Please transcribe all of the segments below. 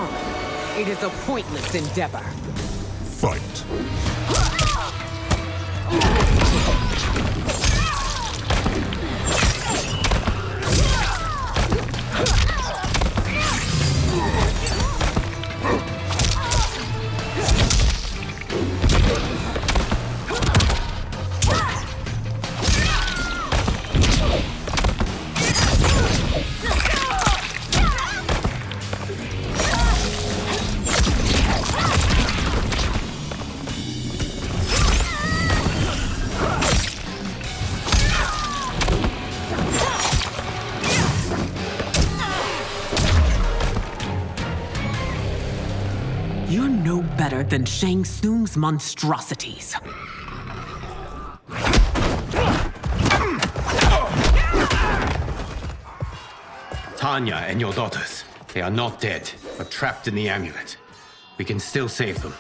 strong. It is a pointless endeavor. Fight. You're no better than Shang Tsung's monstrosities. Tanya and your daughters, they are not dead, but trapped in the amulet. We can still save them.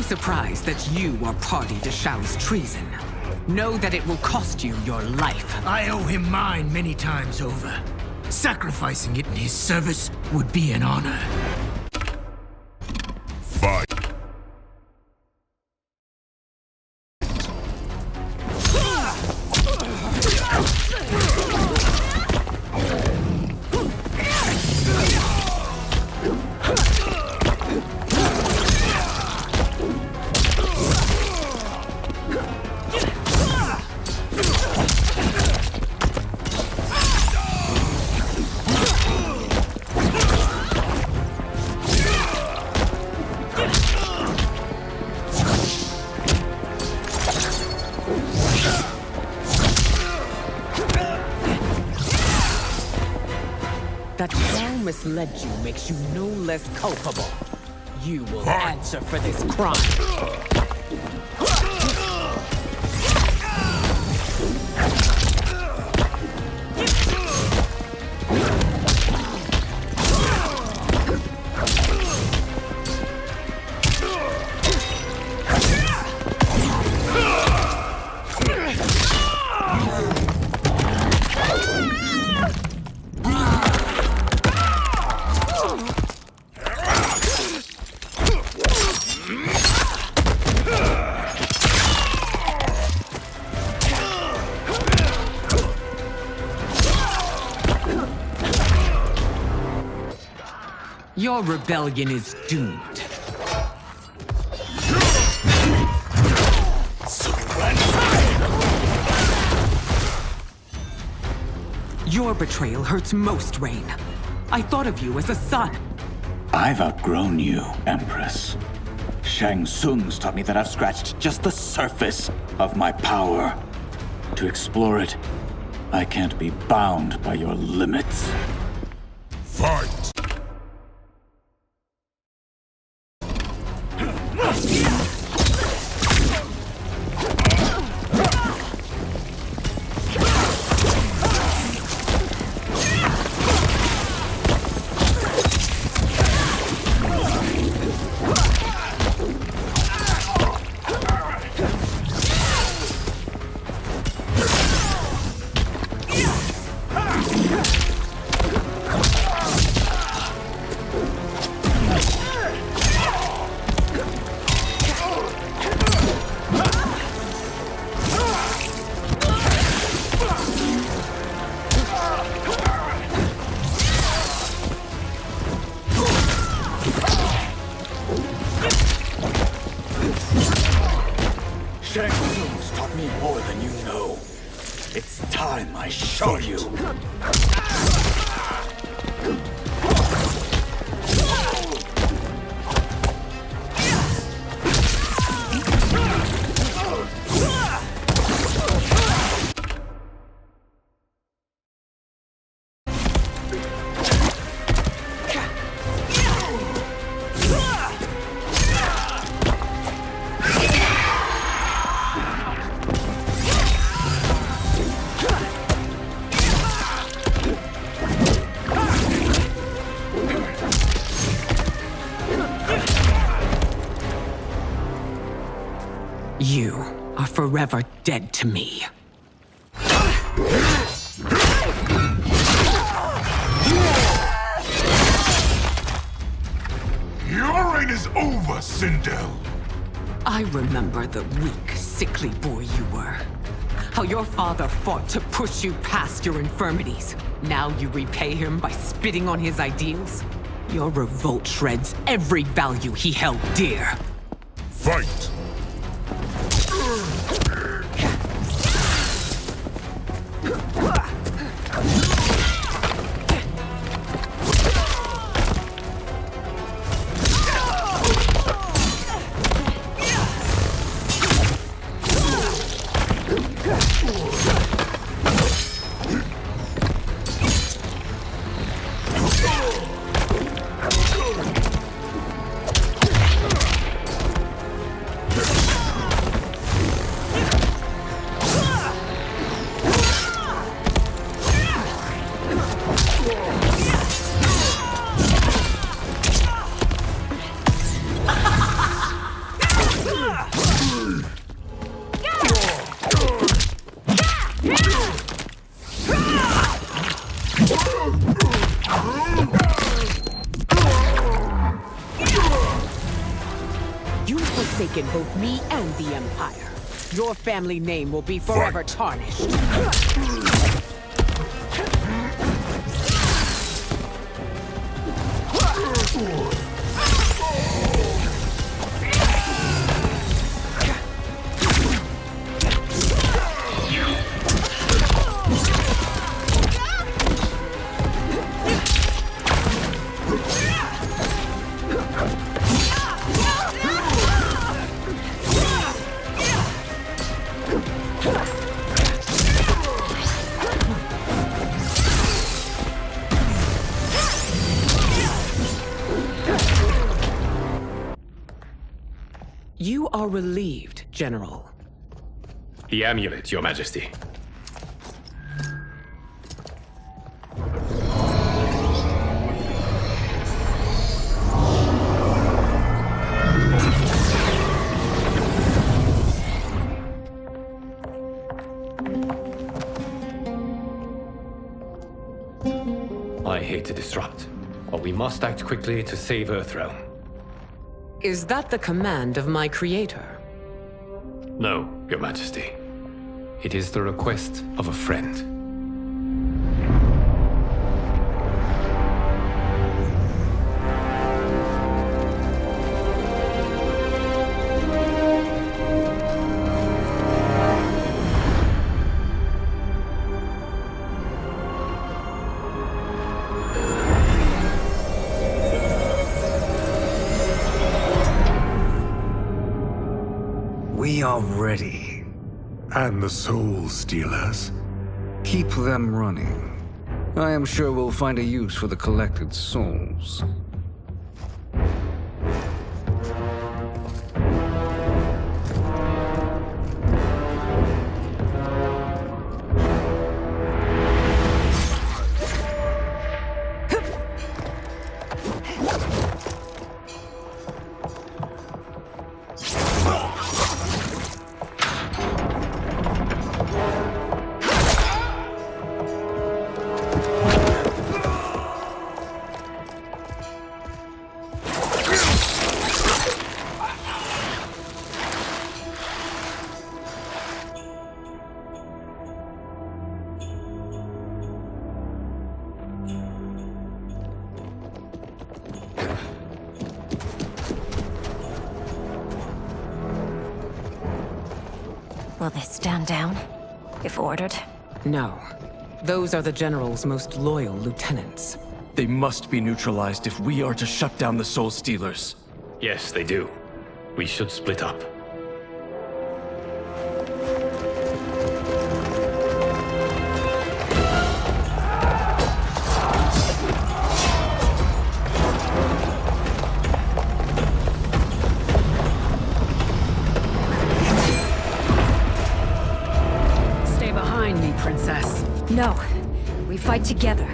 Surprised that you are party to Shao's treason. Know that it will cost you your life. I owe him mine many times over. Sacrificing it in his service would be an honor. Fight. That Khaos misled you makes you no less culpable. You will answer for this crime. Your rebellion is doomed. Your betrayal hurts most, Rain. I thought of you as a son. I've outgrown you, Empress. Shang Tsung's taught me that I've scratched just the surface of my power. To explore it, I can't be bound by your limits. Fight! Shang Tsung's taught me more than you know. It's time I show you. You are forever dead to me. Your reign is over, Sindel. I remember the weak, sickly boy you were. How your father fought to push you past your infirmities. Now you repay him by spitting on his ideals? Your revolt shreds every value he held dear. Fight! You've forsaken both me and the Empire. Your family name will be forever tarnished. You are relieved, General. The amulet, Your Majesty. I hate to disrupt, but we must act quickly to save Earthrealm. Is that the command of my creator? No, Your Majesty. It is the request of a friend. We are ready. And the Soul Stealers. Keep them running. I am sure we'll find a use for the collected souls. Will they stand down, if ordered? No. Those are the General's most loyal lieutenants. They must be neutralized if we are to shut down the Soul Stealers. Yes, they do. We should split up. Stay behind me, Princess. No. We fight together.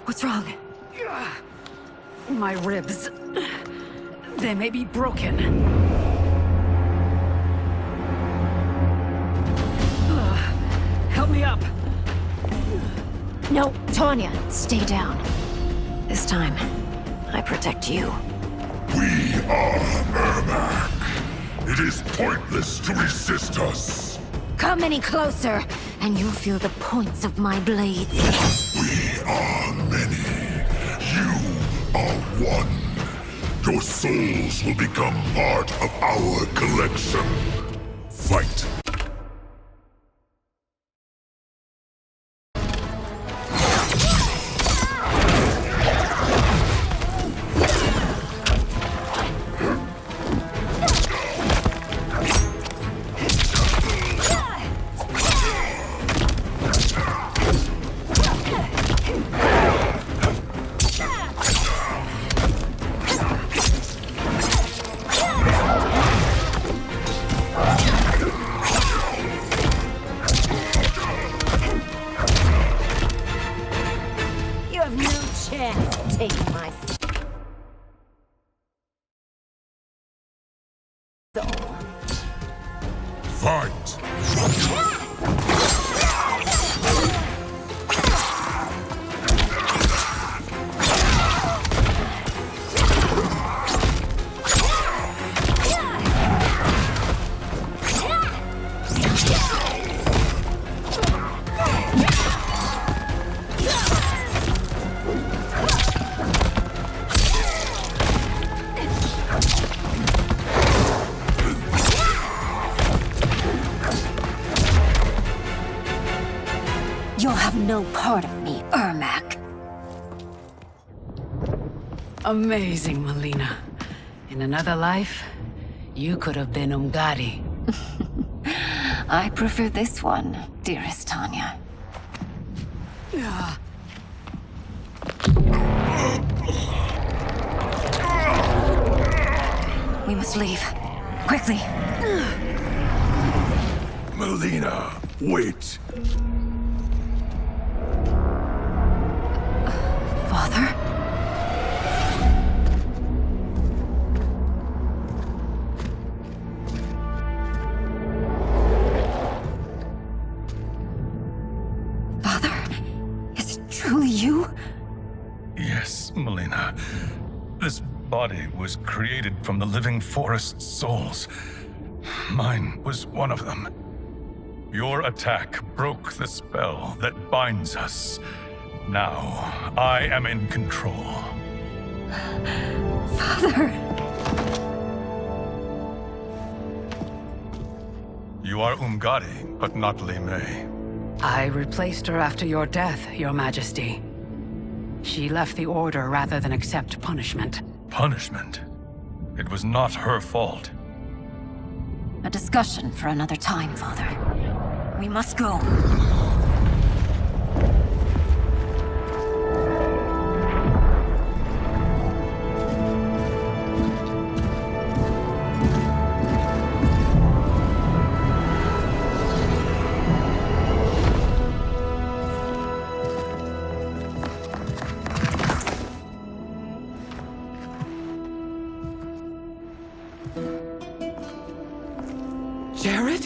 What's wrong? My ribs. They may be broken. Help me up. No, Tanya, stay down. This time, I protect you. We are Ermac. It is pointless to resist us. Come any closer, and you'll feel the points of my blades. We are many. You are one. Your souls will become part of our collection. Fight. You have no chance of taking my soul. Fight. You'll have no part of me, Ermac. Amazing, Melina. In another life, you could have been Umgadi. I prefer this one, dearest Tanya. We must leave. Quickly. Melina, wait. Father? Father? Is it truly you? Yes, Melina. This body was created from the living forest's souls. Mine was one of them. Your attack broke the spell that binds us. Now, I am in control. Father! You are Umgadi, but not Li Mei. I replaced her after your death, Your Majesty. She left the Order rather than accept punishment. Punishment? It was not her fault. A discussion for another time, Father. We must go. Jared?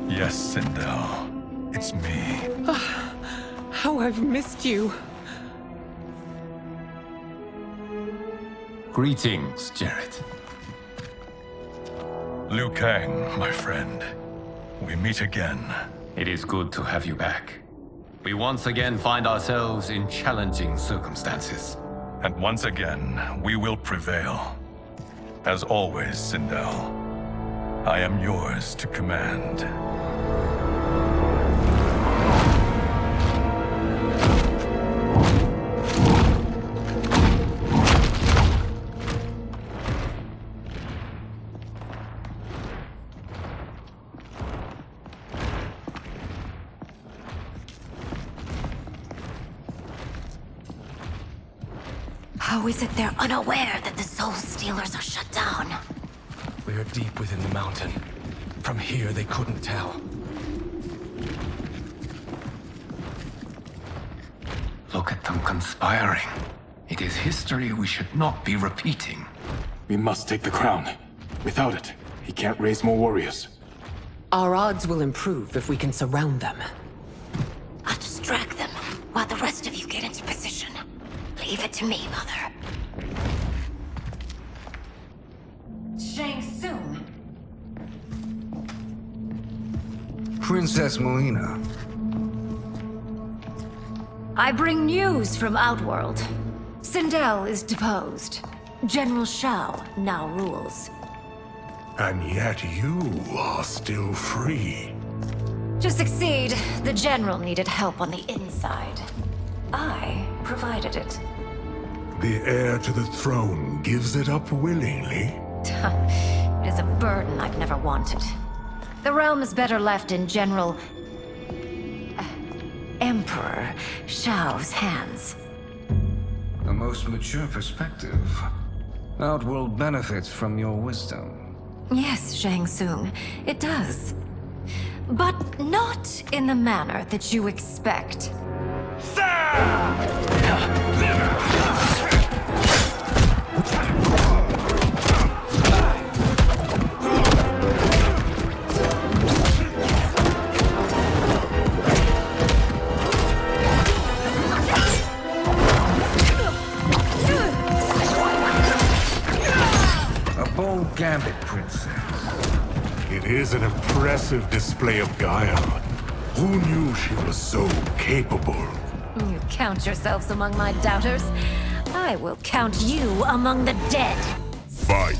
Yes, Sindel. It's me. How I've missed you. Greetings, Jared. Liu Kang, my friend. We meet again. It is good to have you back. We once again find ourselves in challenging circumstances. And once again, we will prevail. As always, Sindel, I am yours to command. How is it they're unaware that the Soul Stealers are shut down? We are deep within the mountain. From here, they couldn't tell. Look at them conspiring. It is history we should not be repeating. We must take the crown. Without it, he can't raise more warriors. Our odds will improve if we can surround them. I'll distract them while the rest of you get into position. Leave it to me, Mother. Shang Tsung. Princess Melina. I bring news from Outworld. Sindel is deposed. General Shao now rules. And yet you are still free. To succeed, the General needed help on the inside. I provided it. The heir to the throne gives it up willingly. It is a burden I've never wanted. The realm is better left in Emperor Shao's hands. A most mature perspective. Outworld benefits from your wisdom. Yes, Shang Tsung, it does. But not in the manner that you expect. A bold gambit, Princess. It is an impressive display of guile. Who knew she was so capable? You count yourselves among my doubters. I will count you among the dead. Fight.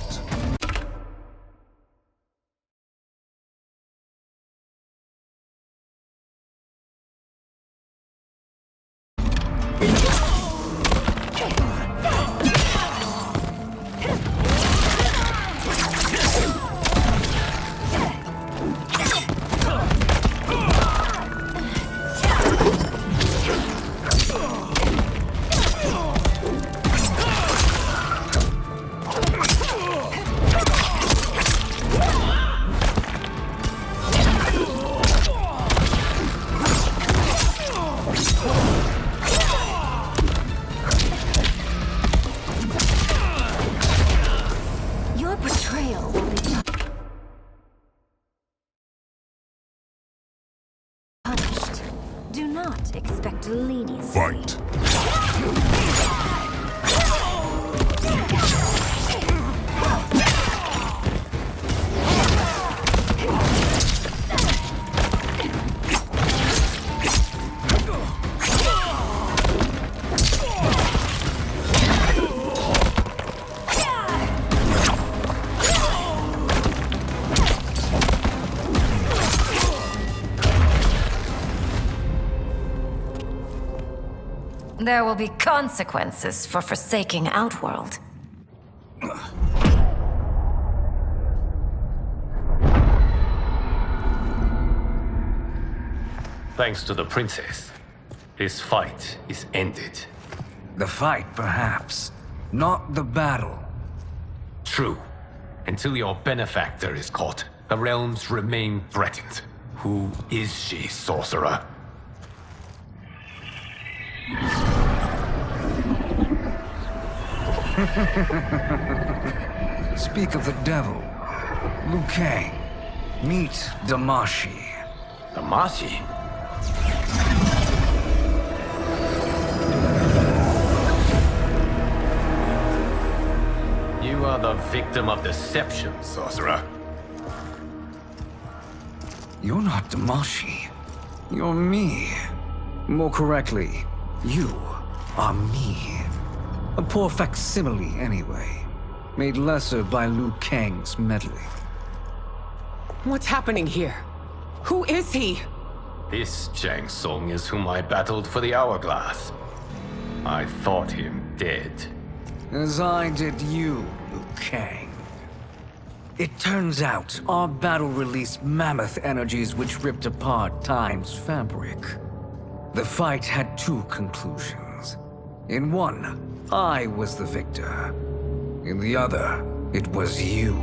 Expect leniency. Fight. There will be consequences for forsaking Outworld. Thanks to the princess, this fight is ended. The fight, perhaps. Not the battle. True. Until your benefactor is caught, the realms remain threatened. Who is she, sorcerer? Speak of the devil. Liu Kang. Meet Damashi. Damashi? You are the victim of deception, sorcerer. You're not Damashi. You're me. More correctly, you are me. A poor facsimile, anyway. Made lesser by Liu Kang's meddling. What's happening here? Who is he? This Shang Tsung is whom I battled for the Hourglass. I thought him dead. As I did you, Liu Kang. It turns out our battle released mammoth energies which ripped apart time's fabric. The fight had two conclusions. In one, I was the victor. In the other, it was you.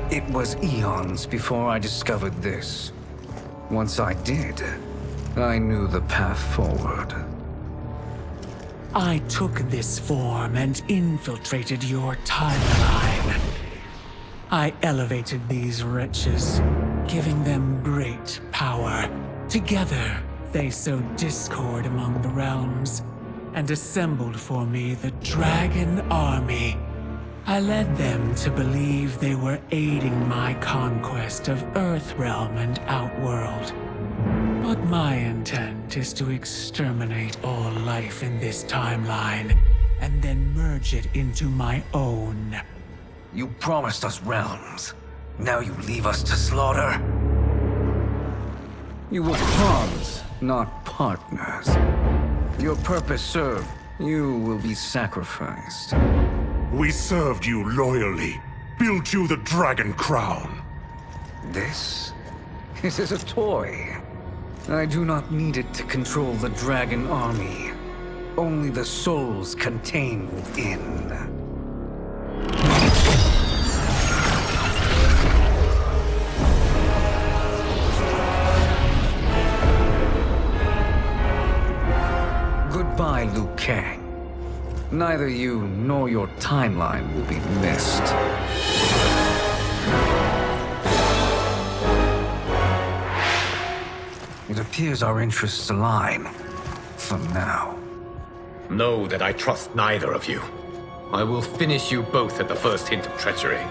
It was eons before I discovered this. Once I did, I knew the path forward. I took this form and infiltrated your timeline. I elevated these wretches, giving them great power. Together, they sowed discord among the realms and assembled for me the Dragon Army. I led them to believe they were aiding my conquest of Earthrealm and Outworld. But my intent is to exterminate all life in this timeline, and then merge it into my own. You promised us realms. Now you leave us to slaughter? You were pawns, not partners. Your purpose served. You will be sacrificed. We served you loyally, built you the Dragon Crown. This is a toy. I do not need it to control the Dragon Army. Only the souls contained within. Goodbye, Liu Kang. Neither you nor your timeline will be missed. It appears our interests align. For now. Know that I trust neither of you. I will finish you both at the first hint of treachery.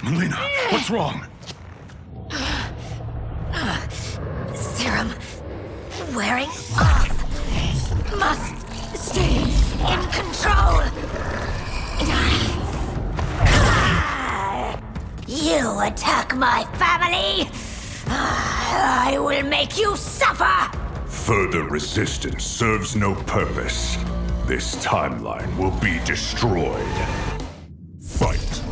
Melina, what's wrong? Serum wearing off. Must stay in control. You attack my family. I will make you suffer. Further resistance serves no purpose. This timeline will be destroyed. Fight.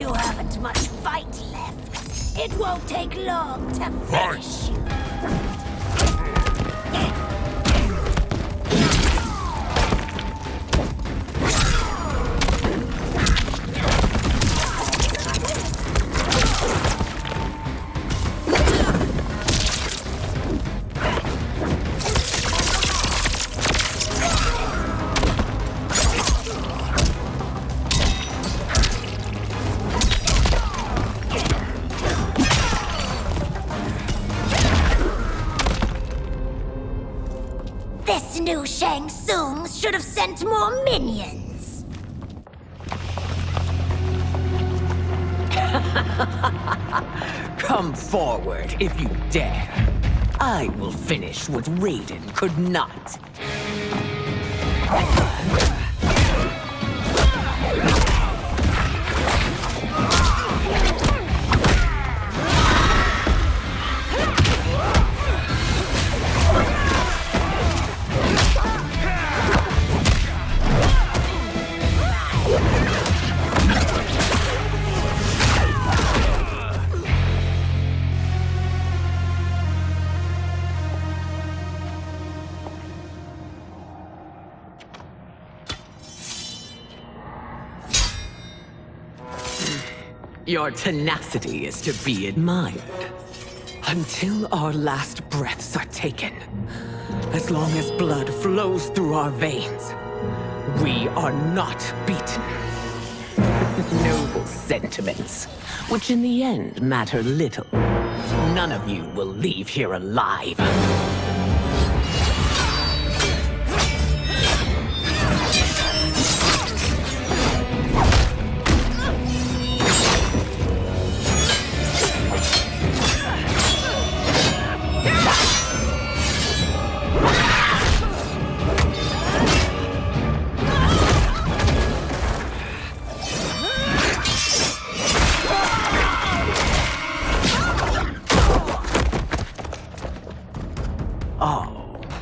You haven't much fight left. It won't take long to finish. This new Shang Tsung should have sent more minions. Come forward if you dare. I will finish what Raiden could not. Your tenacity is to be admired. Until our last breaths are taken, as long as blood flows through our veins, we are not beaten. Noble sentiments, which in the end matter little. None of you will leave here alive.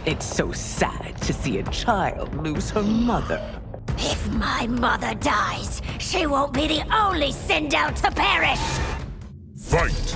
It's so sad to see a child lose her mother. If my mother dies, she won't be the only Sindel to perish! Fight!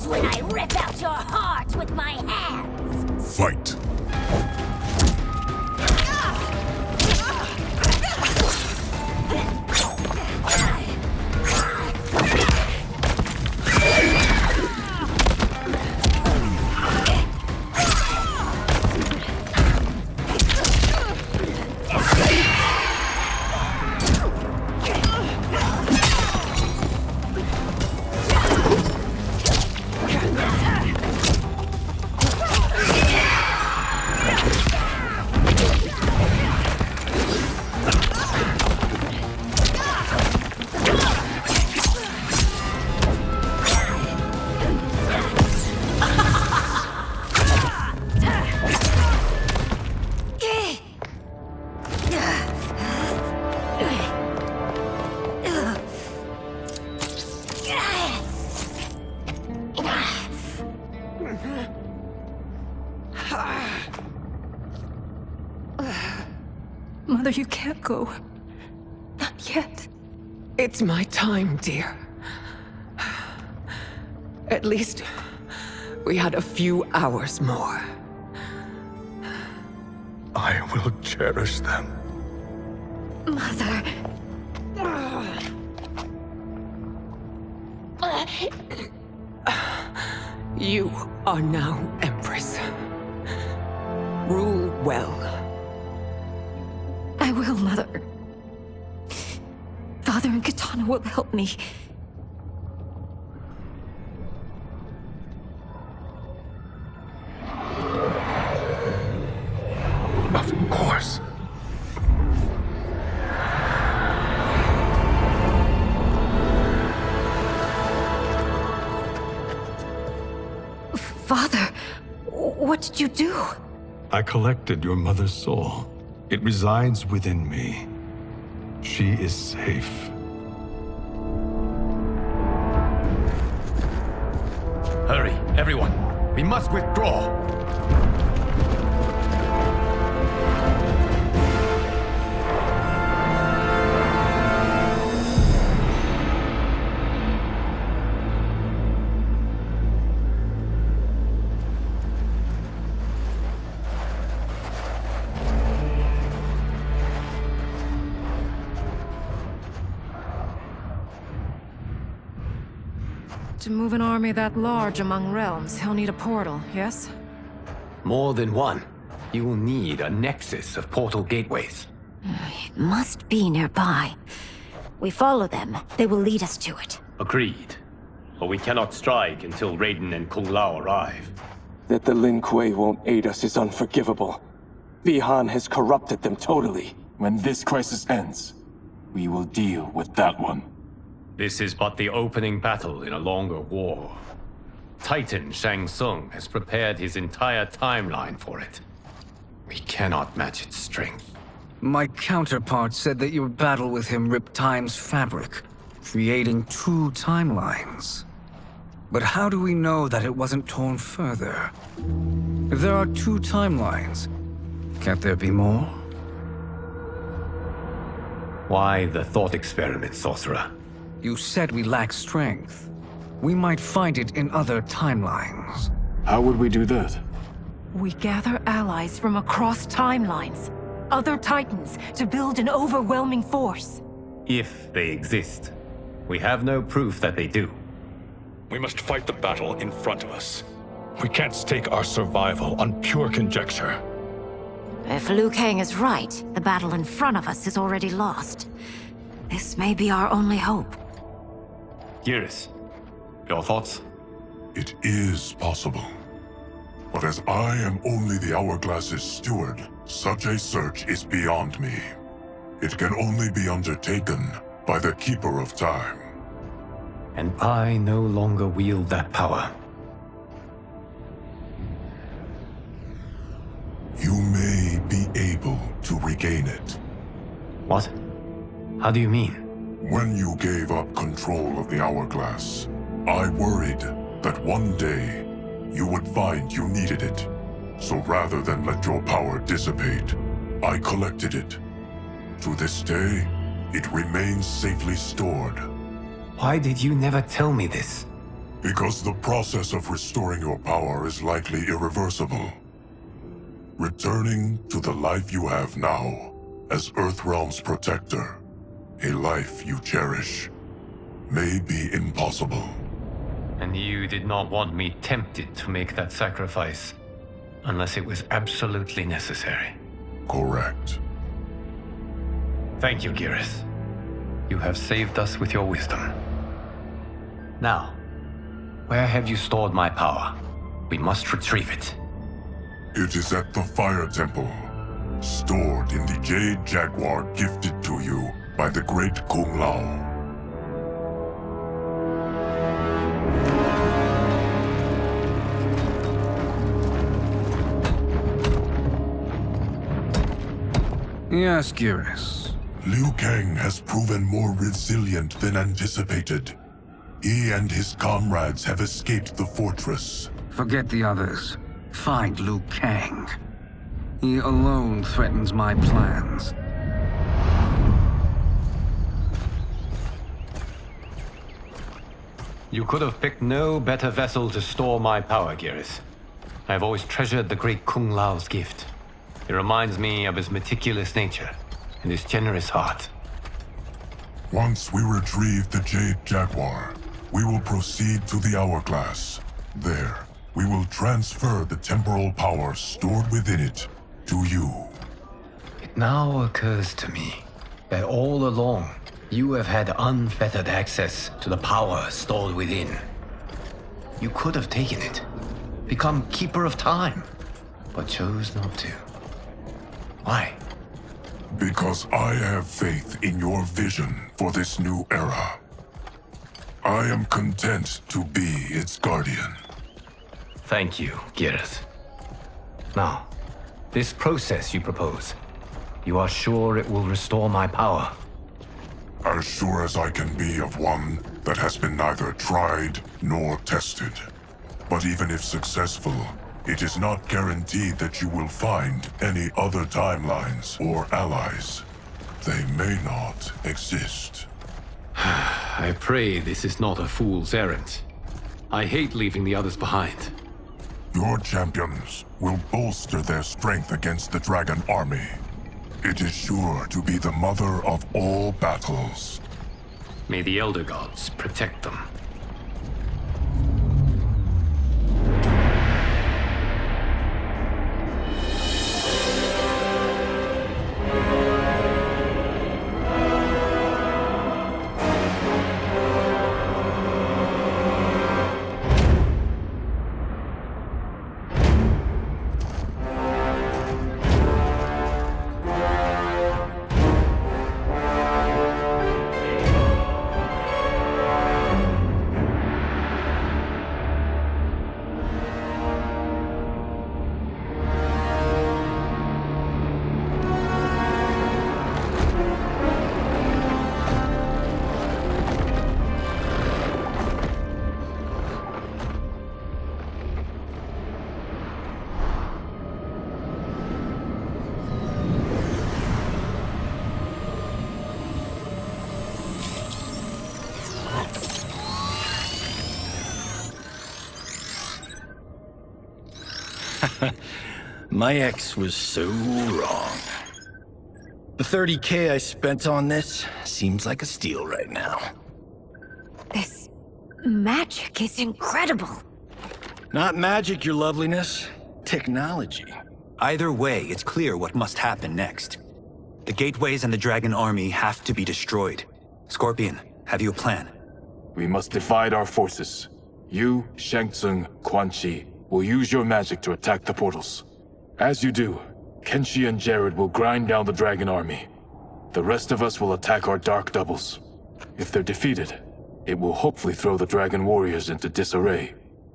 When I rip out your heart with my hands! Fight! Mother, you can't go. Not yet. It's my time, dear. At least, we had a few hours more. I will cherish them. Mother... You are now Empress. Rule well. I will, Mother. Father and Katana will help me. Of course. Father, what did you do? I collected your mother's soul. It resides within me. She is safe. Hurry, everyone. We must withdraw. To move an army that large among realms, he'll need a portal, yes? More than one. You will need a nexus of portal gateways. It must be nearby. We follow them. They will lead us to it. Agreed. But we cannot strike until Raiden and Kung Lao arrive. That the Lin Kuei won't aid us is unforgivable. Bihan has corrupted them totally. When this crisis ends, we will deal with that one. This is but the opening battle in a longer war. Titan Shang Tsung has prepared his entire timeline for it. We cannot match its strength. My counterpart said that your battle with him ripped time's fabric, creating 2 timelines. But how do we know that it wasn't torn further? If there are 2 timelines, can't there be more? Why the thought experiment, sorcerer? You said we lack strength. We might find it in other timelines. How would we do that? We gather allies from across timelines, other titans, to build an overwhelming force. If they exist. We have no proof that they do. We must fight the battle in front of us. We can't stake our survival on pure conjecture. If Liu Kang is right, the battle in front of us is already lost. This may be our only hope. Geras, your thoughts? It is possible. But as I am only the Hourglass's steward, such a search is beyond me. It can only be undertaken by the Keeper of Time. And I no longer wield that power. You may be able to regain it. What? How do you mean? When you gave up control of the Hourglass, I worried that one day you would find you needed it. So rather than let your power dissipate, I collected it. To this day, it remains safely stored. Why did you never tell me this? Because the process of restoring your power is likely irreversible. Returning to the life you have now, as Earthrealm's protector, a life you cherish, may be impossible. And you did not want me tempted to make that sacrifice, unless it was absolutely necessary. Correct. Thank you, Geras. You have saved us with your wisdom. Now, where have you stored my power? We must retrieve it. It is at the Fire Temple, stored in the Jade Jaguar gifted to you by the great Kung Lao. Yes, Geras. Liu Kang has proven more resilient than anticipated. He and his comrades have escaped the fortress. Forget the others. Find Liu Kang. He alone threatens my plans. You could have picked no better vessel to store my power, Geras. I have always treasured the great Kung Lao's gift. It reminds me of his meticulous nature and his generous heart. Once we retrieve the Jade Jaguar, we will proceed to the Hourglass. There, we will transfer the temporal power stored within it to you. It now occurs to me that all along, you have had unfettered access to the power stored within. You could have taken it, become Keeper of Time, but chose not to. Why? Because I have faith in your vision for this new era. I am content to be its guardian. Thank you, Geras. Now, this process you propose, you are sure it will restore my power? As sure as I can be of one that has been neither tried nor tested. But even if successful, it is not guaranteed that you will find any other timelines or allies. They may not exist. I pray this is not a fool's errand. I hate leaving the others behind. Your champions will bolster their strength against the Dragon Army. It is sure to be the mother of all battles. May the Elder Gods protect them. My ex was so wrong. The 30K I spent on this seems like a steal right now. This magic is incredible. Not magic, your loveliness. Technology. Either way, it's clear what must happen next. The gateways and the dragon army have to be destroyed. Scorpion, have you a plan? We must divide our forces. You, Shang Tsung, Quan Chi will use your magic to attack the portals. As you do, Kenshi and Jared will grind down the dragon army. The rest of us will attack our dark doubles. If they're defeated, it will hopefully throw the dragon warriors into disarray.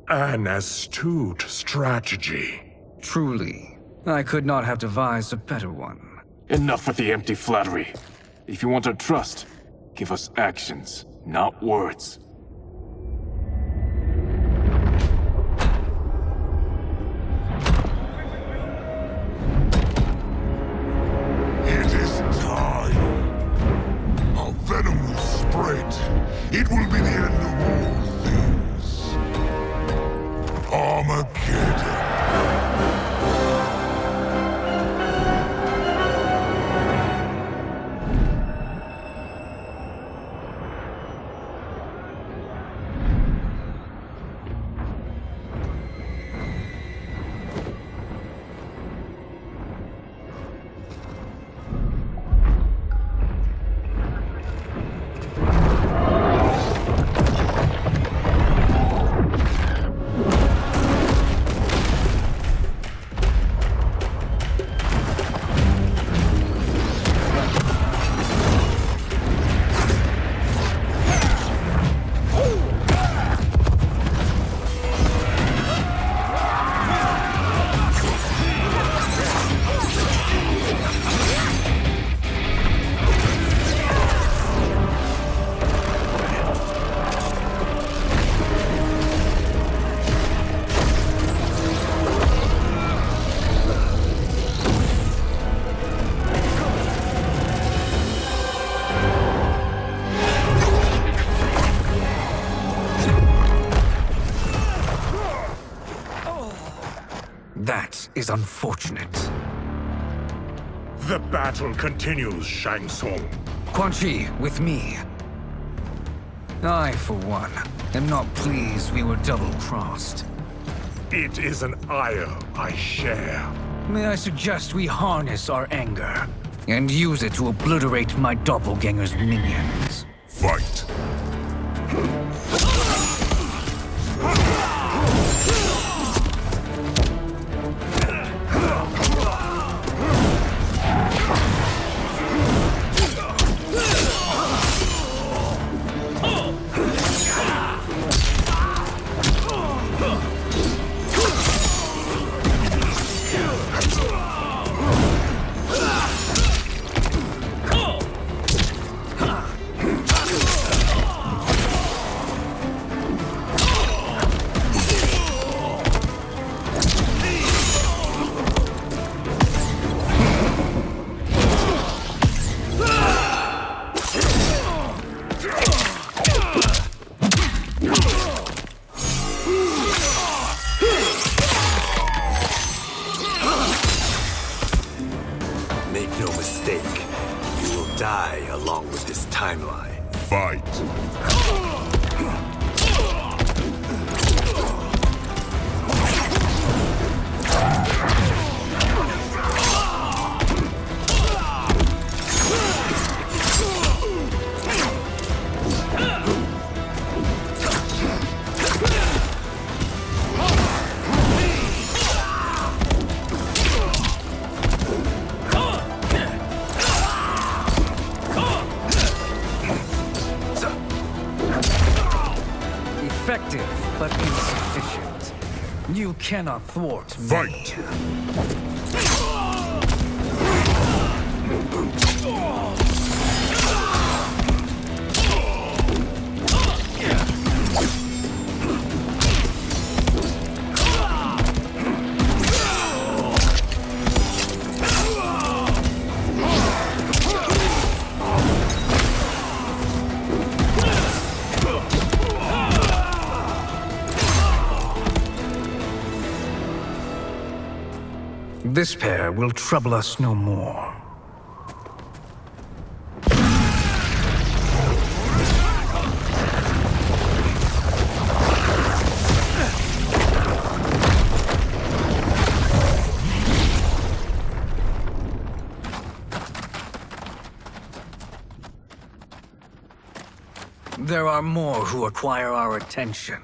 An astute strategy. Truly, I could not have devised a better one. Enough with the empty flattery. If you want our trust, give us actions, not words. It is time. Our venom will spread. It will be the end of all things. Armageddon. That is unfortunate. The battle continues, Shang Tsung. Quan Chi, with me. I, for one, am not pleased we were double-crossed. It is an ire I share. May I suggest we harness our anger and use it to obliterate my doppelganger's minions? Fight. Effective, but insufficient. You cannot thwart me. Fight! This pair will trouble us no more. There are more who acquire our attention.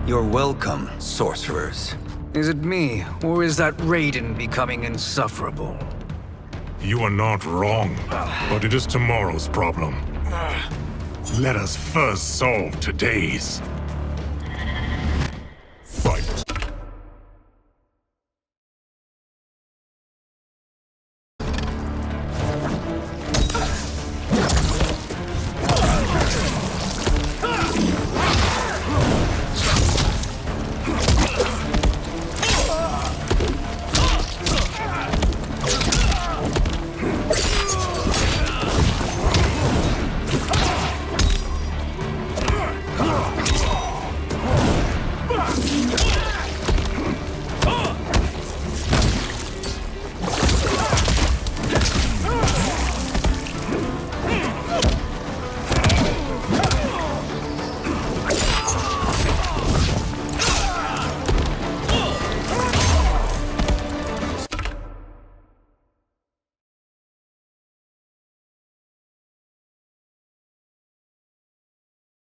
You're welcome, sorcerers. Is it me, or is that Raiden becoming insufferable? You are not wrong, but it is tomorrow's problem. Let us first solve today's. Fight.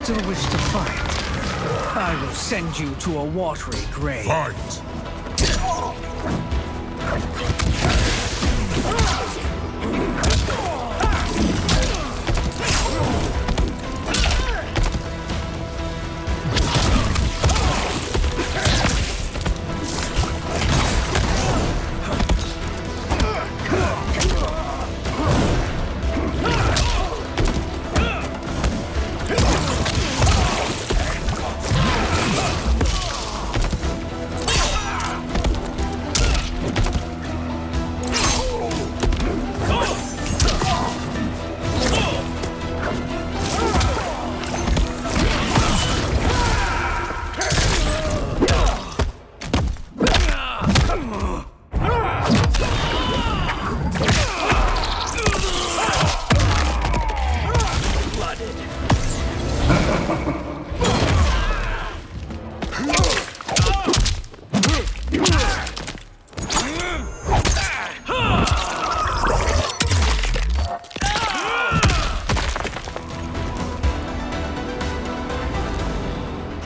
Still wish to fight? I will send you to a watery grave. Fight!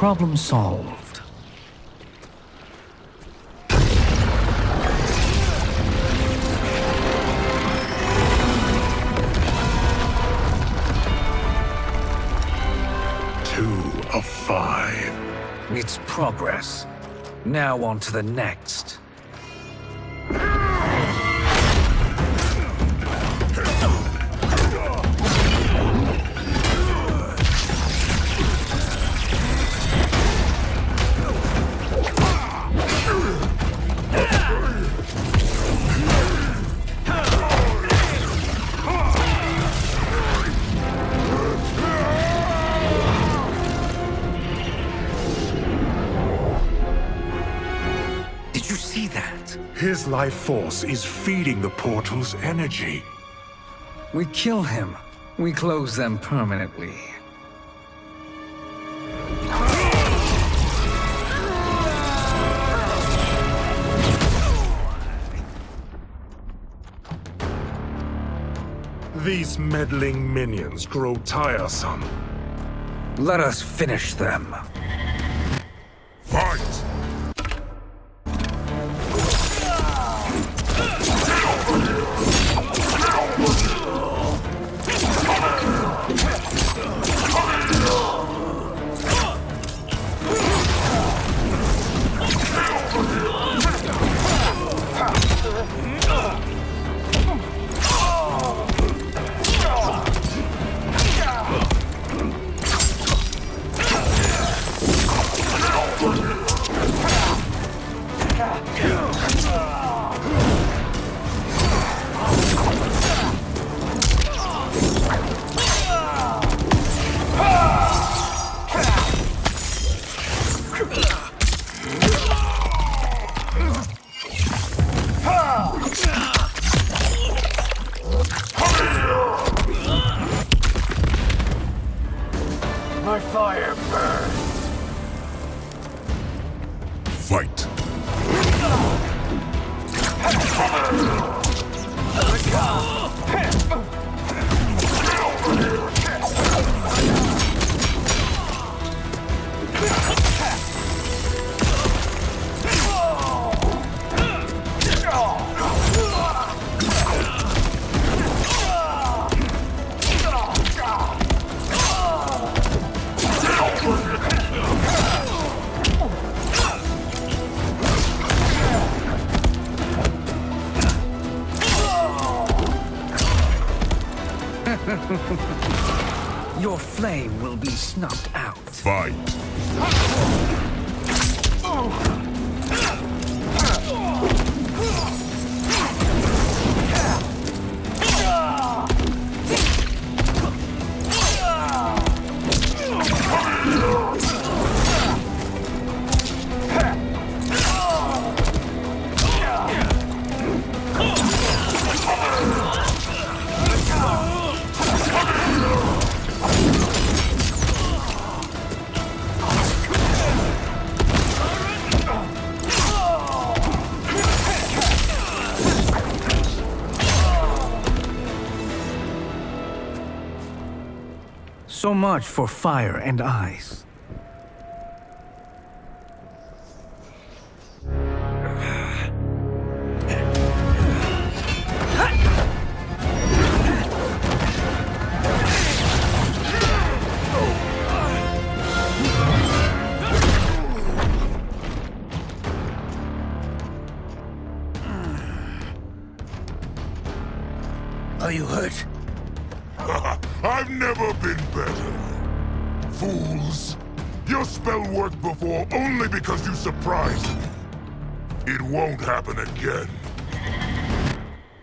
Problem solved. Two of 5. It's progress. Now on to the next. His life force is feeding the portal's energy. We kill him. We close them permanently. These meddling minions grow tiresome. Let us finish them. Fight! fire burns! Fight! Your flame will be snuffed out. Fight! So much for fire and ice. Are you hurt? I've never been better. Fools! Your spell worked before only because you surprised me. It won't happen again.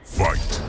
Fight!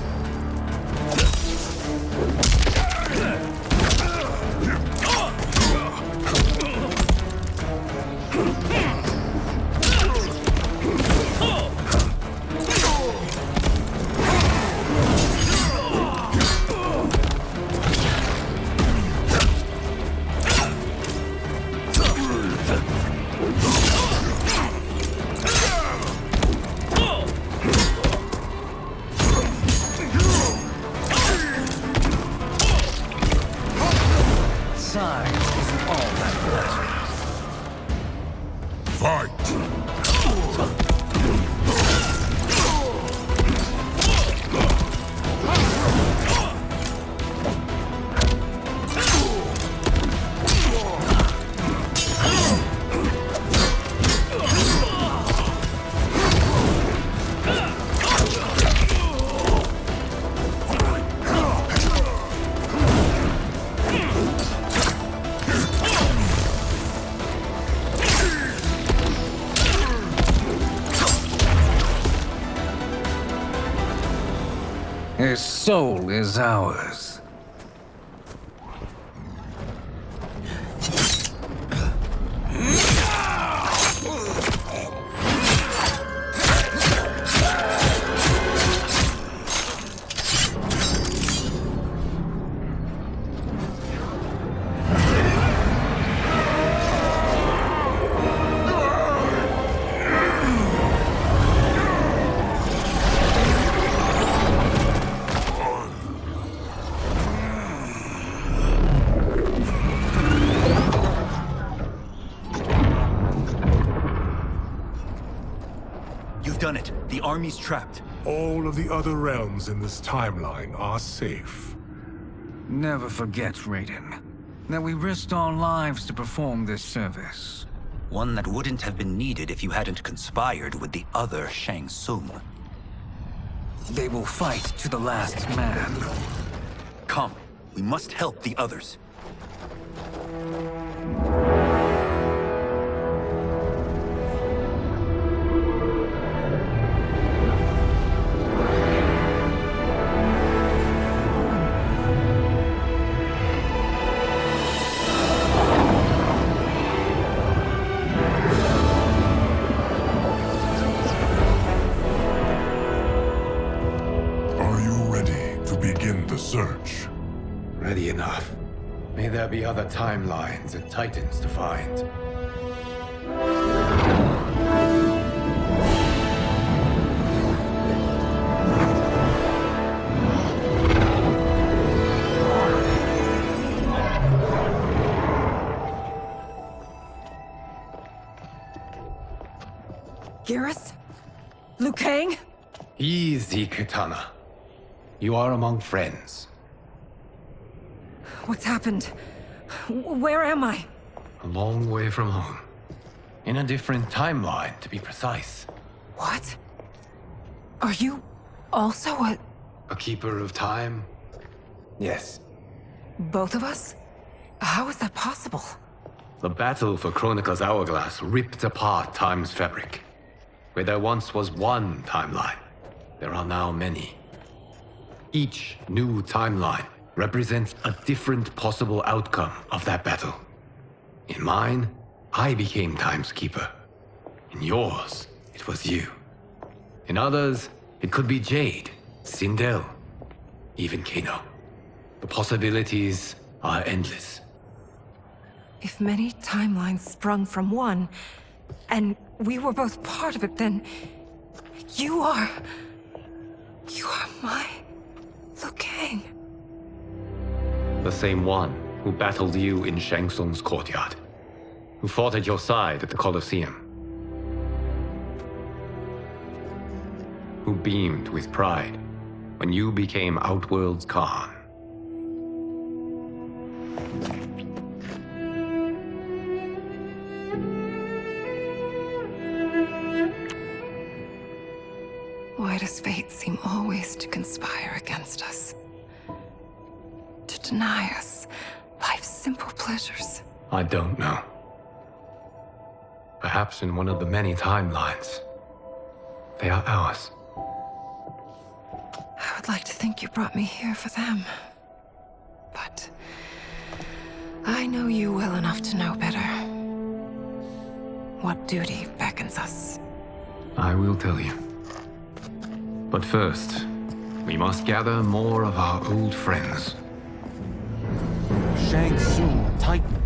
Size isn't all that matters. Fight! His soul is ours. You've done it. The army's trapped. All of the other realms in this timeline are safe. Never forget, Raiden, that we risked our lives to perform this service. One that wouldn't have been needed if you hadn't conspired with the other Shang Tsung. They will fight to the last man. Come, we must help the others. Are you ready to begin the search? Ready enough. May May there be other timelines and titans to find. Garrus? Liu Kang? Easy, Kitana. You are among friends. What's happened? Where am I? A long way from home. In a different timeline, to be precise. What? Are you also a keeper of time? Yes. both of us? How is that possible? The battle for Chronica's hourglass ripped apart time's fabric. Where there once was one timeline, there are now many. Each new timeline represents a different possible outcome of that battle. In mine, I became Time's Keeper. In yours, it was you. In others, it could be Jade, Sindel, even Kano. The possibilities are endless. If many timelines sprung from one, and we were both part of it, then you are my Liu Kang. The same one who battled you in Shang Tsung's courtyard, who fought at your side at the Colosseum, who beamed with pride when you became Outworld's Khan. Why does fate seem always to conspire against us? To deny us life's simple pleasures? I don't know. Perhaps in one of the many timelines, they are ours. I would like to think you brought me here for them. But I know you well enough to know better. What duty beckons us? I will tell you. But first, we must gather more of our old friends. Shang Tsung, Titan,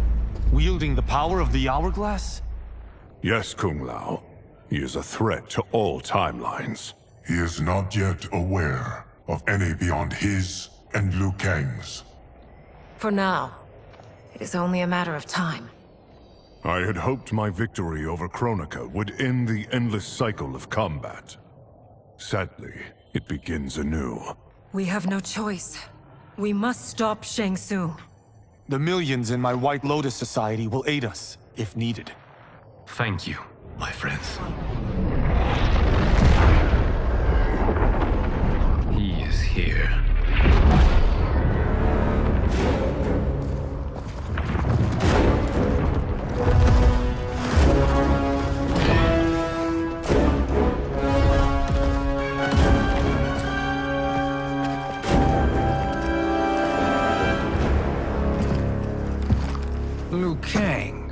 wielding the power of the hourglass? Yes, Kung Lao. He is a threat to all timelines. He is not yet aware of any beyond his and Liu Kang's. For now, it is only a matter of time. I had hoped my victory over Chronica would end the endless cycle of combat. Sadly, it begins anew. We have no choice. We must stop Shang Tsung. The millions in my White Lotus Society will aid us, if needed. Thank you, my friends. He is here. Liu Kang,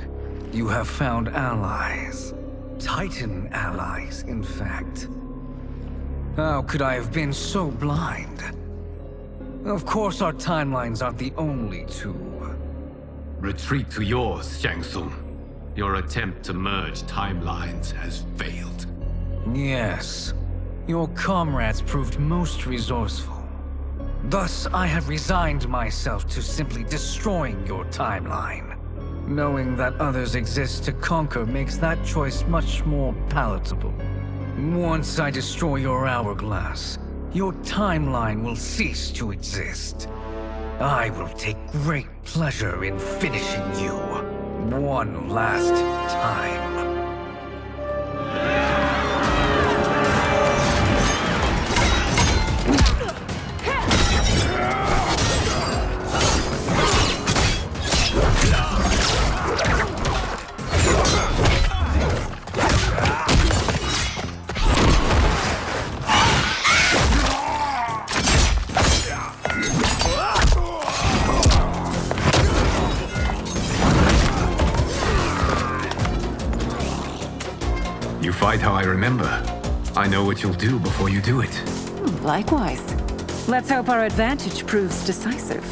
you have found allies. Titan allies, in fact. How could I have been so blind? Of course our timelines aren't the only two. Retreat to yours, Shang Tsung. Your attempt to merge timelines has failed. Yes. Your comrades proved most resourceful. Thus, I have resigned myself to simply destroying your timeline. Knowing that others exist to conquer makes that choice much more palatable. Once I destroy your hourglass, your timeline will cease to exist. I will take great pleasure in finishing you one last time. You fight how I remember. I know what you'll do before you do it. Likewise. Let's hope our advantage proves decisive.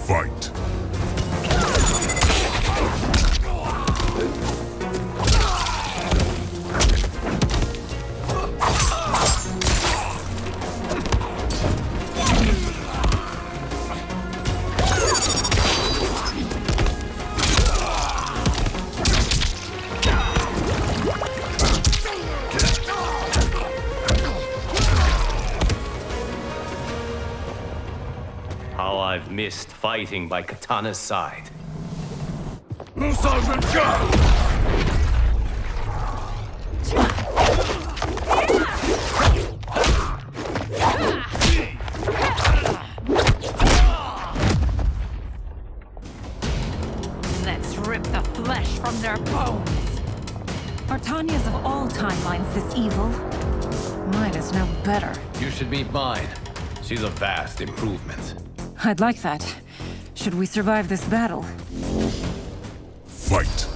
Fight. How I've missed fighting by Katana's side. Let's rip the flesh from their bones. Are Tanya's of all timelines this evil? Mine is no better. You should meet mine. She's a vast improvement. I'd like that. Should we survive this battle? Fight.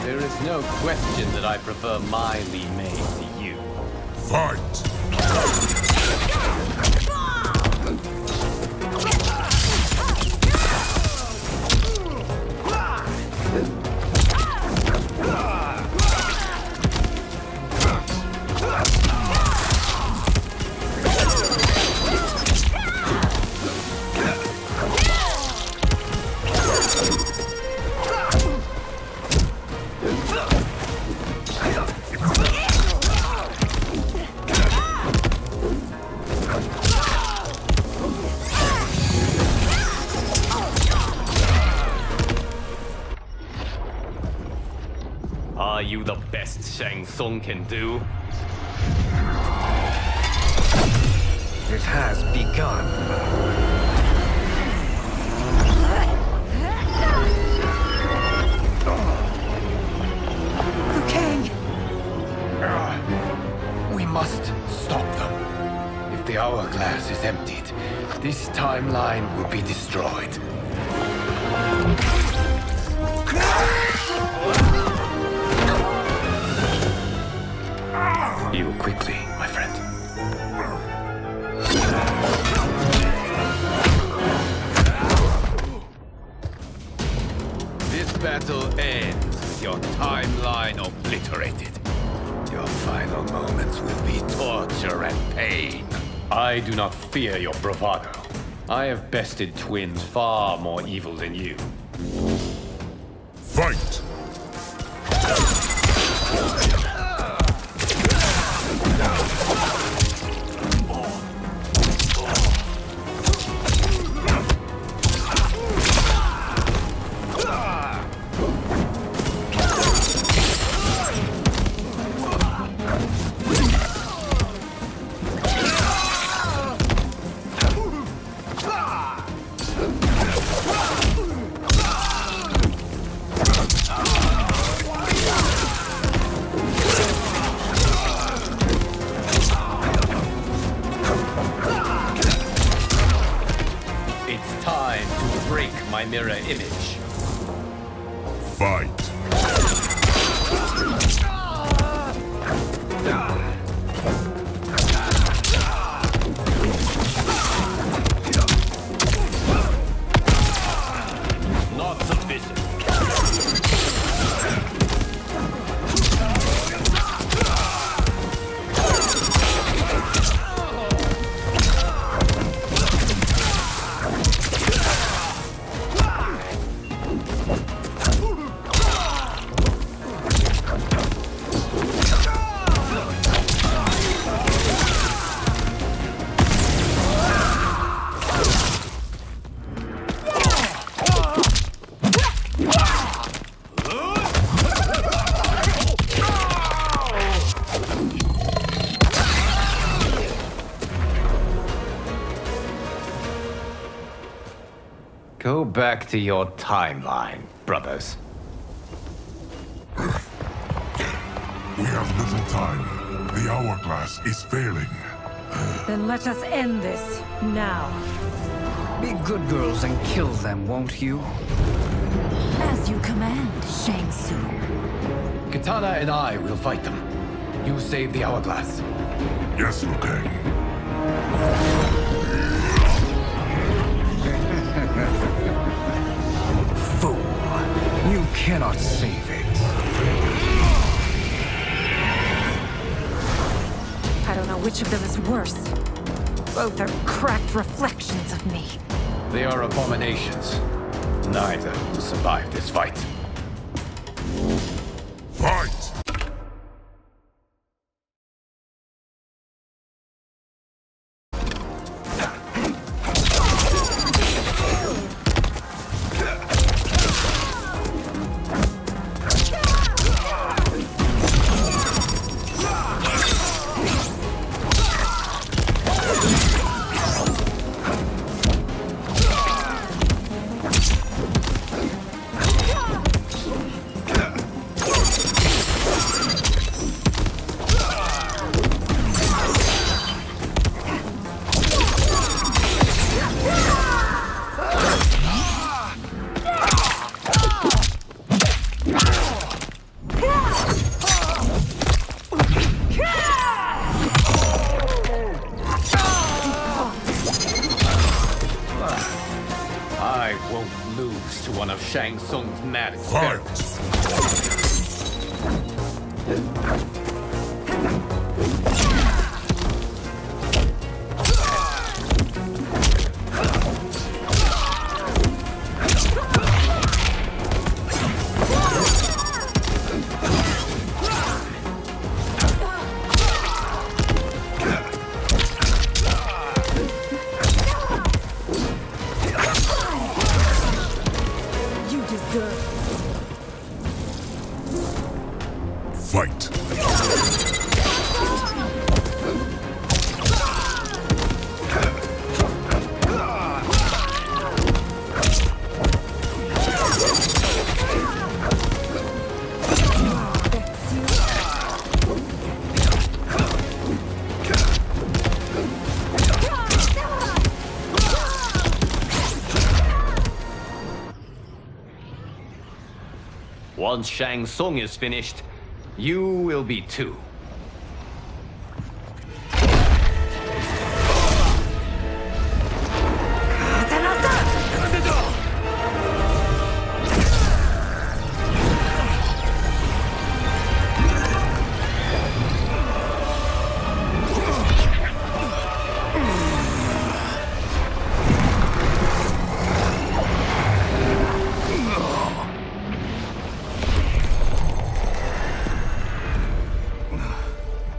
There is no question that I prefer my Li Mei to you. Fight. Are you the best Shang Tsung can do? It has begun. We must stop them. If the hourglass is emptied, this timeline will be destroyed. Heal quickly, my friend. This battle ends with your timeline obliterated. Your final moments will be torture and pain. I do not fear your bravado. I have bested twins far more evil than you. Fight! It's time to break my mirror image. Fight! Not sufficient. back to your timeline, brothers. We have little time. The hourglass is failing. Then let us end this, now. Be good girls and kill them, won't you? As you command, Shang Tsung. Katana and I will fight them. You save the hourglass. Yes, Liu Kang. Fool. You cannot save it. I don't know which of them is worse. Both are cracked reflections of me. They are abominations. Neither will survive this fight. Fight! One of Shang Tsung's mad experiments. Fight! Once Shang Tsung is finished, you will be too.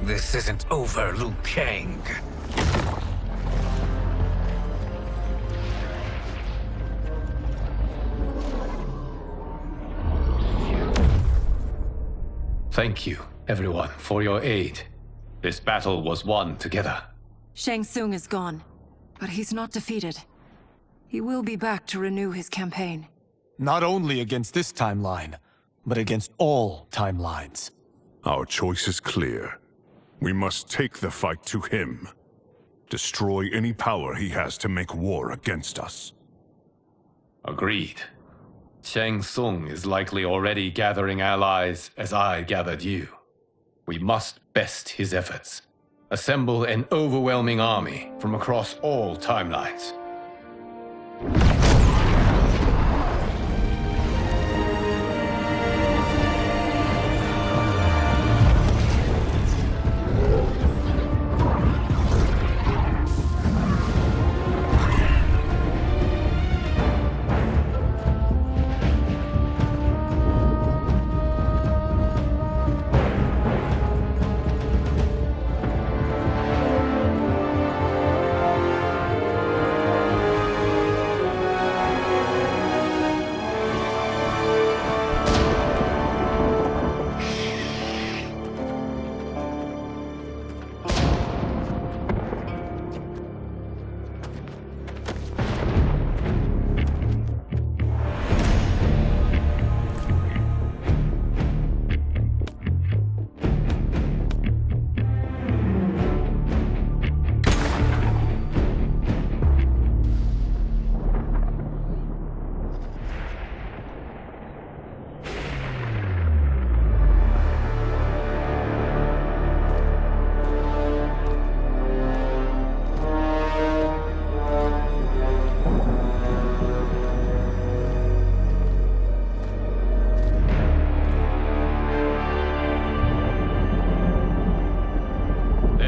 This isn't over, Liu Kang. Thank you, everyone, for your aid. This battle was won together. Shang Tsung is gone, but he's not defeated. He will be back to renew his campaign. Not only against this timeline, but against all timelines. Our choice is clear. We must take the fight to him. Destroy any power he has to make war against us. Agreed. Shang Tsung is likely already gathering allies as I gathered you. We must best his efforts. Assemble an overwhelming army from across all timelines.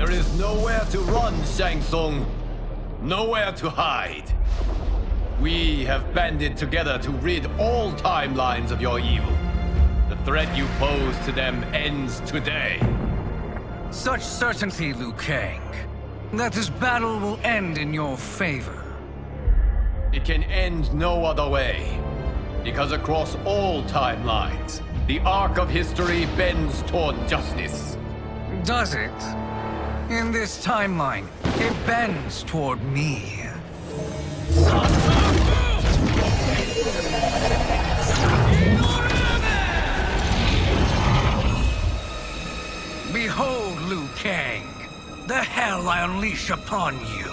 There is nowhere to run, Shang Tsung. Nowhere to hide. We have banded together to rid all timelines of your evil. The threat you pose to them ends today. Such certainty, Liu Kang, that this battle will end in your favor. It can end no other way. Because across all timelines, the arc of history bends toward justice. Does it? In this timeline, it bends toward me. Behold, Liu Kang, the hell I unleash upon you.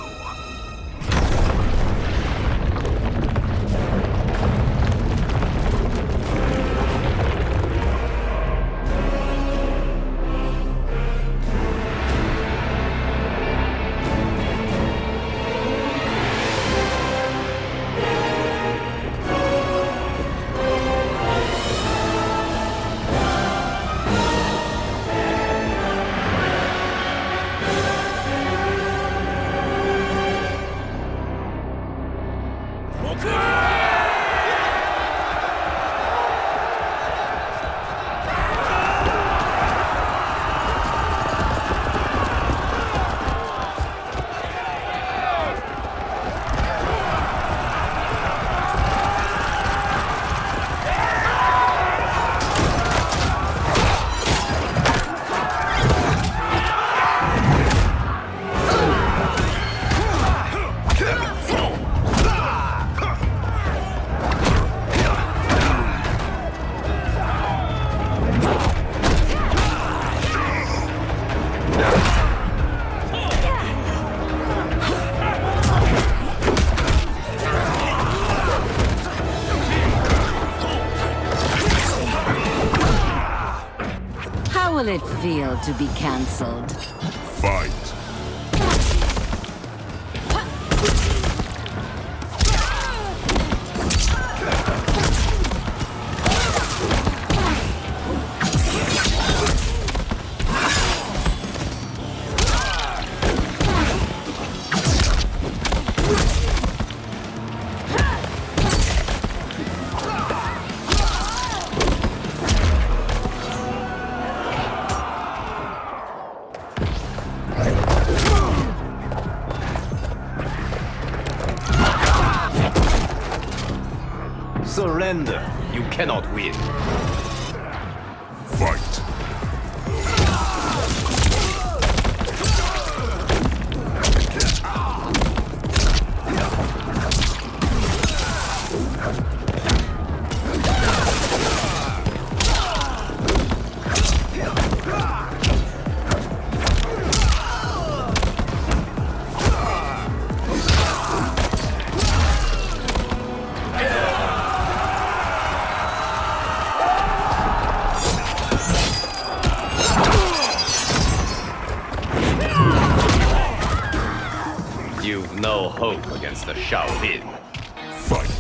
How will it feel to be cancelled? Fight. Surrender. You cannot win. Fight. You've no hope against the Shaolin. Fight.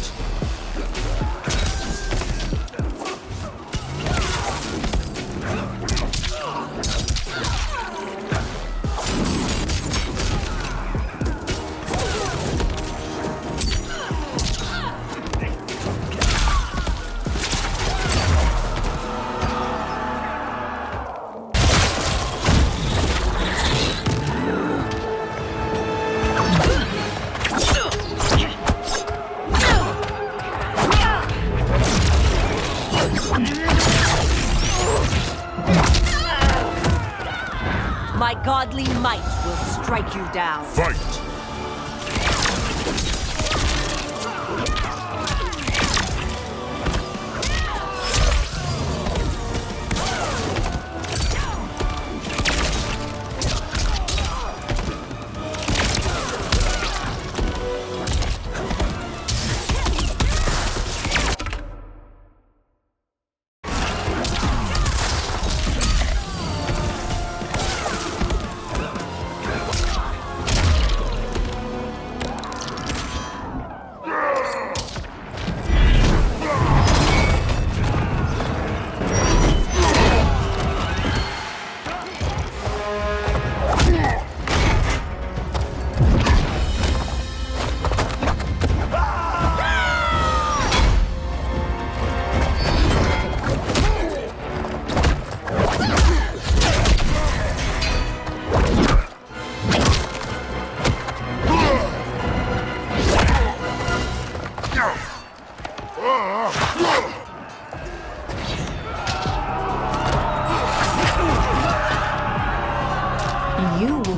My godly might will strike you down. Fight!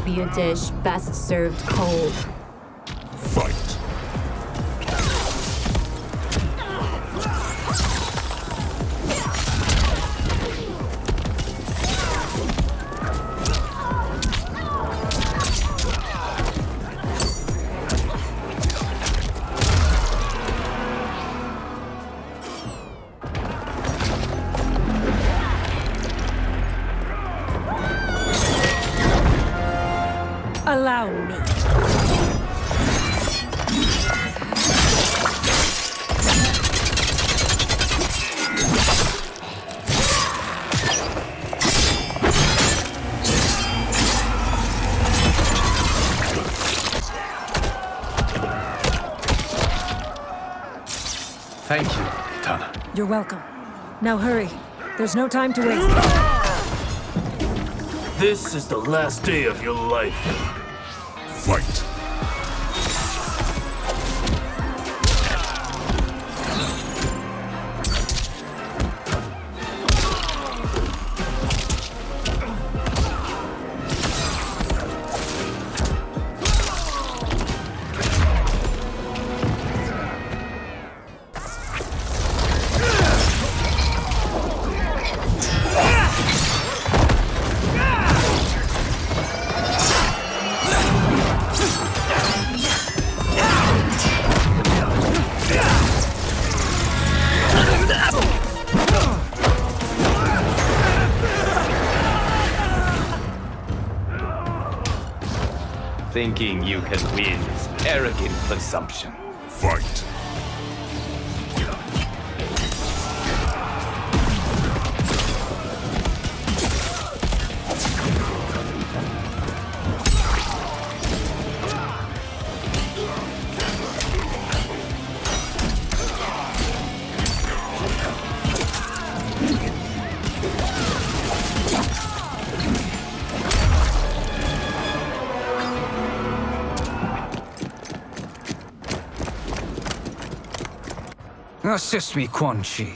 won't be a dish best served cold. Fight. Allow me. Thank you, Kitana. You're welcome. Now hurry. There's no time to waste. This is the last day of your life. Fight. Thinking you can win is arrogant presumption. Fight. Assist me, Quan Chi.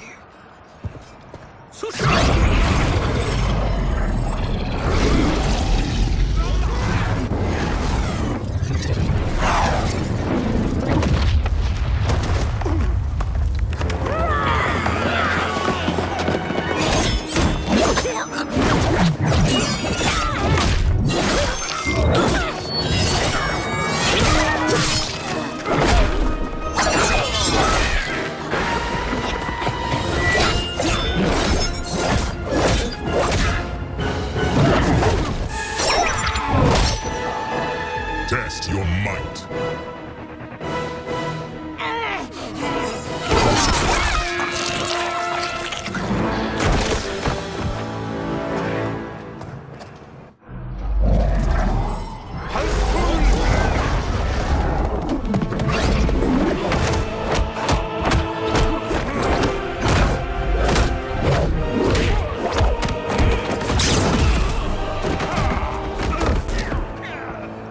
Test your might.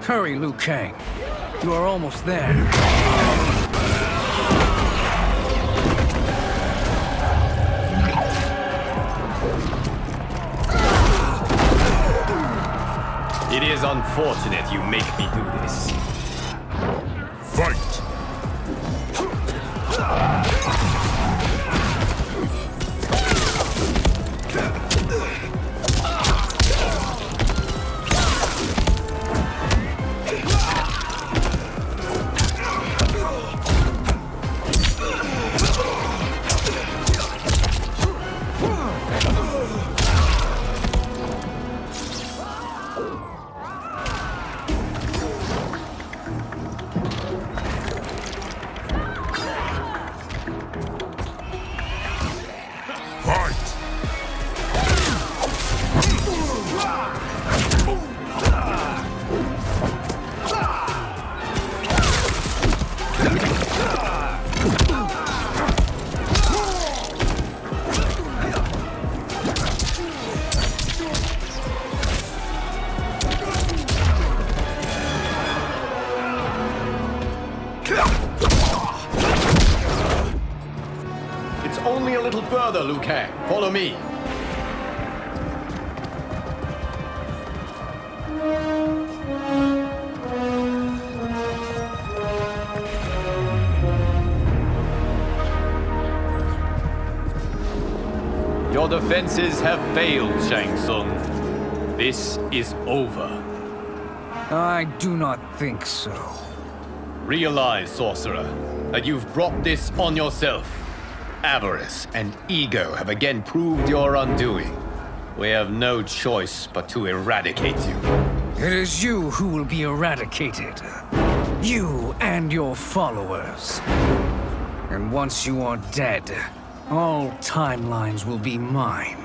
Hurry, Liu Kang. You are almost there. It is unfortunate you make me do this. Fight! It's only a little further, Liu Kang. Follow me. Your defenses have failed, Shang Tsung. This is over. I do not think so. Realize, sorcerer, that you've brought this on yourself. Avarice and ego have again proved your undoing. We have no choice but to eradicate you. It is you who will be eradicated. You and your followers. And once you are dead, all timelines will be mine.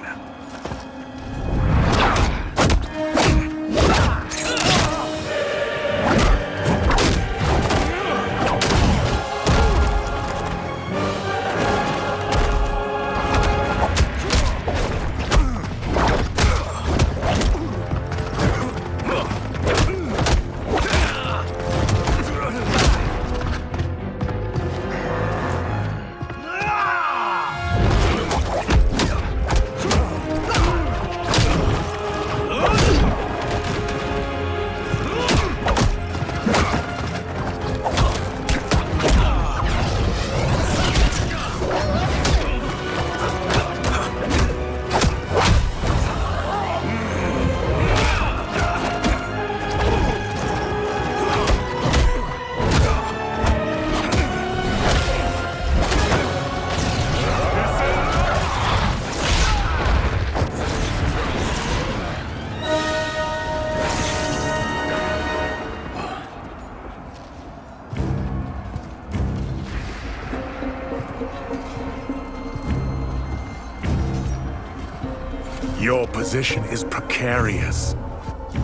Your position is precarious.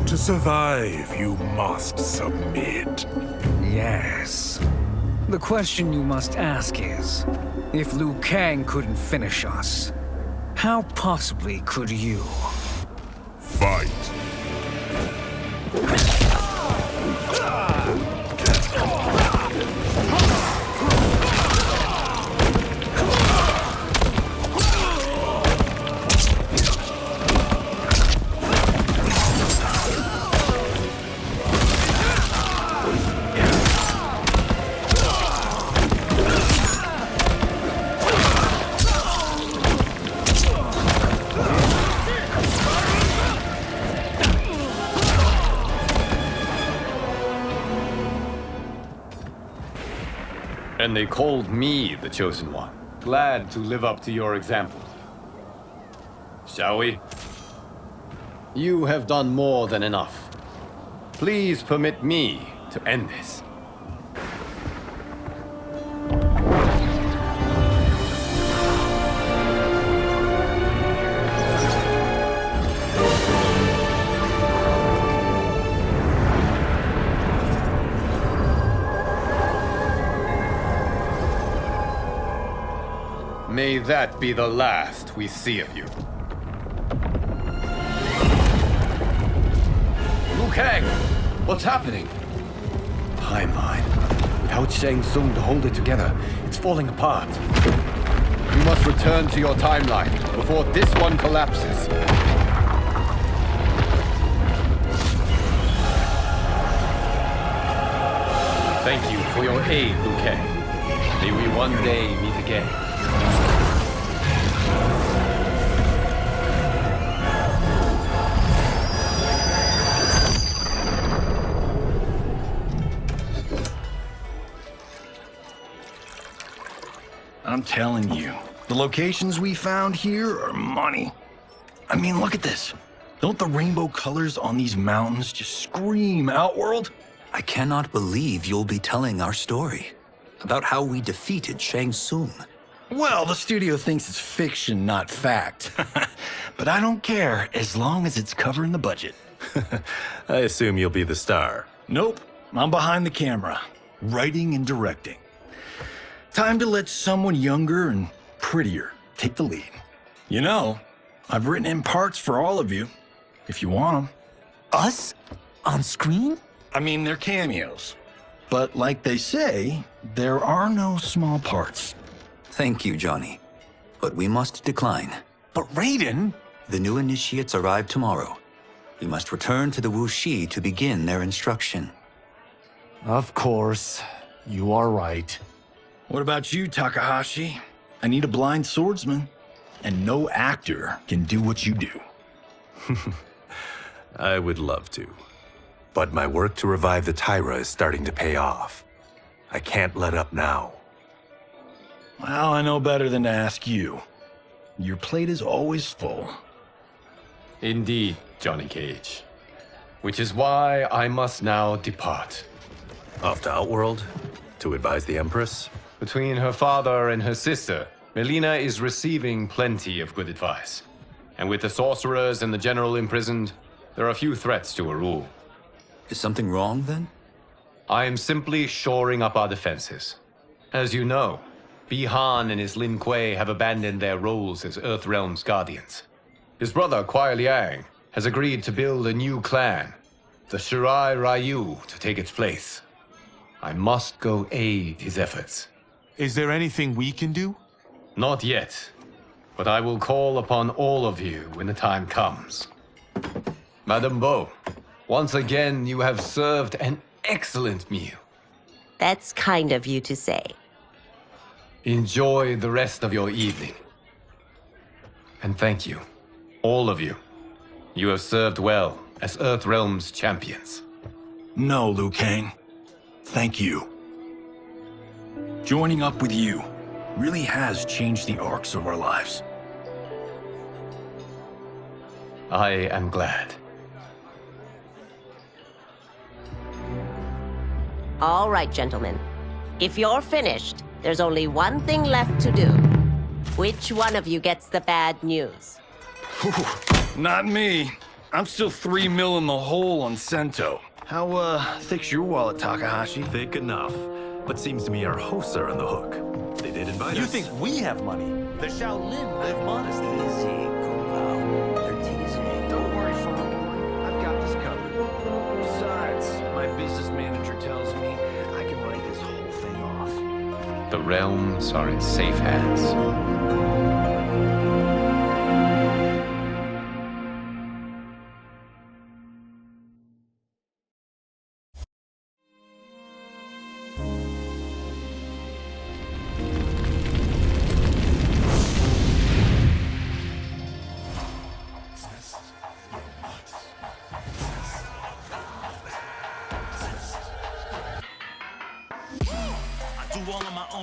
To survive, you must submit. Yes. The question you must ask is, if Liu Kang couldn't finish us, how possibly could you? Fight. And they called me the Chosen One. Glad to live up to your example. Shall we? You have done more than enough. Please permit me to end this. May that be the last we see of you. Liu Kang! What's happening? Timeline. Without Shang Tsung to hold it together, it's falling apart. You must return to your timeline before this one collapses. Thank you for your aid, Liu Kang. May we one day meet again. I'm telling you, the locations we found here are money. I mean, look at this. Don't the rainbow colors on these mountains just scream Outworld? I cannot believe you'll be telling our story about how we defeated Shang Tsung. Well, the studio thinks it's fiction, not fact. But I don't care, as long as it's covering the budget. I assume you'll be the star. Nope, I'm behind the camera, writing and directing. Time to let someone younger and prettier take the lead. You know, I've written in parts for all of you, if you want them. Us? On screen? I mean, they're cameos. But like they say, there are no small parts. Thank you, Johnny. But we must decline. But Raiden? The new initiates arrive tomorrow. We must return to the Wuxi to begin their instruction. Of course. You are right. What about you, Takahashi? I need a blind swordsman. and no actor can do what you do. I would love to. But my work to revive the Tyra is starting to pay off. I can't let up now. Well, I know better than to ask you. Your plate is always full. Indeed, Johnny Cage. Which is why I must now depart. Off to Outworld? To advise the Empress? Between her father and her sister, Melina is receiving plenty of good advice. And with the sorcerers and the general imprisoned, there are few threats to her rule. Is something wrong, then? I am simply shoring up our defenses. As you know, Bi-Han and his Lin Kuei have abandoned their roles as Earthrealm's guardians. His brother, Kuai Liang, has agreed to build a new clan, the Shirai Ryu, to take its place. I must go aid his efforts. Is there anything we can do? Not yet, but I will call upon all of you when the time comes. Madame Bo, once again you have served an excellent meal. That's kind of you to say. Enjoy the rest of your evening. And thank you, all of you. You have served well as Earthrealm's champions. No, Liu Kang. Thank you. Joining up with you really has changed the arcs of our lives. I am glad. All right, gentlemen. If you're finished, there's only one thing left to do. Which one of you gets the bad news? Not me. I'm still 3 mil in the hole on Sento. How, thick's your wallet, Takahashi? Thick enough. But seems to me our hosts are on the hook. They did invite us. You think we have money? The Shaolin live modestly. They're teasing. Don't worry, Father. I've got this covered. Besides, my business manager tells me I can write this whole thing off. The realms are in safe hands.